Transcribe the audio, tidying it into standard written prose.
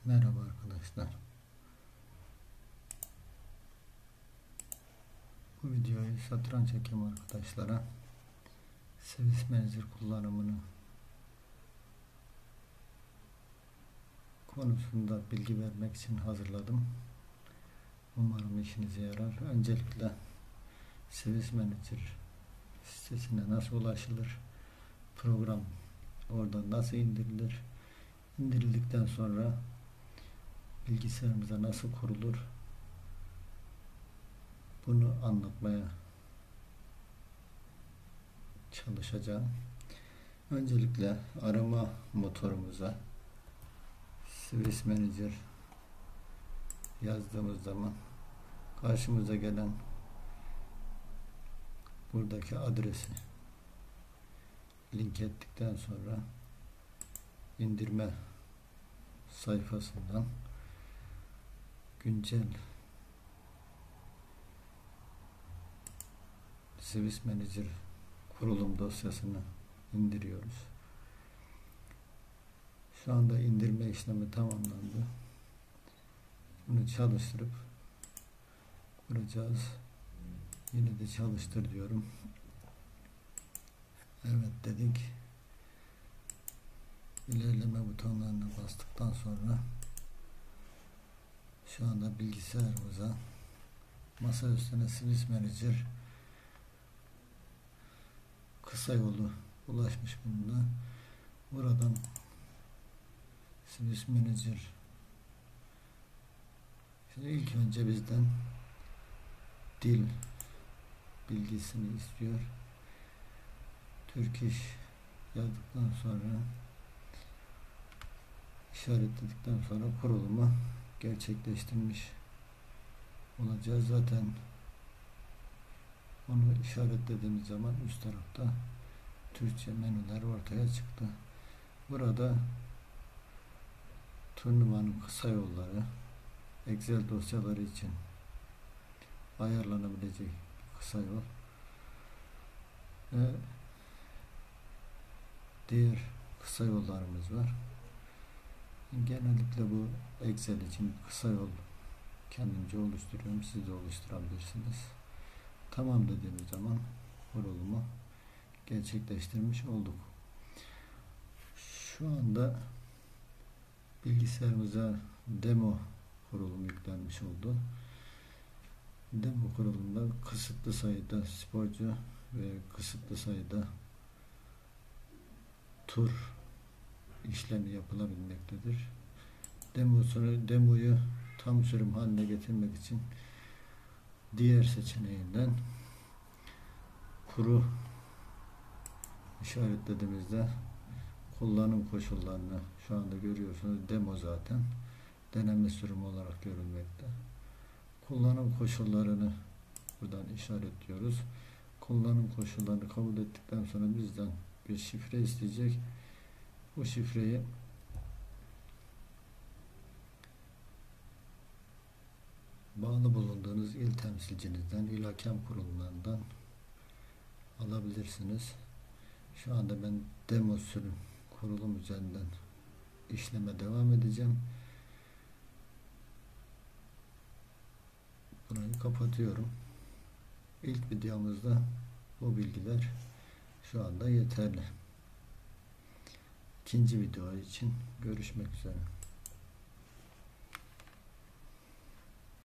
Merhaba arkadaşlar. Bu videoyu satranç hakemi arkadaşlara Swiss Manager kullanımını konusunda bilgi vermek için hazırladım. Umarım işinize yarar. Öncelikle Swiss Manager sitesine nasıl ulaşılır? Program orada nasıl indirilir? İndirildikten sonra bilgisayarımıza nasıl kurulur? Bunu anlatmaya çalışacağım. Öncelikle arama motorumuza Swiss Manager yazdığımız zaman karşımıza gelen buradaki adresi link ettikten sonra indirme sayfasından güncel Swiss Manager kurulum dosyasını indiriyoruz. Şu anda indirme işlemi tamamlandı. Bunu çalıştırıp kuracağız. Yine de çalıştır diyorum. Evet dedik. İlerleme butonlarına bastıktan sonra şu anda bilgisayarımıza masa üstüne Swiss Manager kısa yolu ulaşmış bunda. Buradan Swiss Manager ilk önce bizden dil bilgisini istiyor. Türk iş yazdıktan sonra işaretledikten sonra kurulumu gerçekleştirmiş olacağız. Zaten onu işaretlediğimiz zaman üst tarafta Türkçe menüler ortaya çıktı. Burada turnuvanın kısa yolları, Excel dosyaları için ayarlanabilecek kısa yol ve diğer kısa yollarımız var. Genellikle bu Excel için kısa yol kendimce oluşturuyorum. Siz de oluşturabilirsiniz. Tamam dediğimiz zaman kurulumu gerçekleştirmiş olduk. Şu anda bilgisayarımıza demo kurulum yüklenmiş oldu. Demo kurulumda kısıtlı sayıda sporcu ve kısıtlı sayıda tur işlemi yapılabilmektedir. Demoyu tam sürüm haline getirmek için diğer seçeneğinden kuru işaretlediğimizde kullanım koşullarını şu anda görüyorsunuz. Demo zaten deneme sürümü olarak görülmekte. Kullanım koşullarını buradan işaretliyoruz. Kullanım koşullarını kabul ettikten sonra bizden bir şifre isteyecek. Bu şifreyi bağlı bulunduğunuz il temsilcinizden, il hakem kurulundan alabilirsiniz. Şu anda ben demo sürüm kurulum üzerinden işleme devam edeceğim. Burayı kapatıyorum. İlk videomuzda bu bilgiler şu anda yeterli. İkinci video için görüşmek üzere.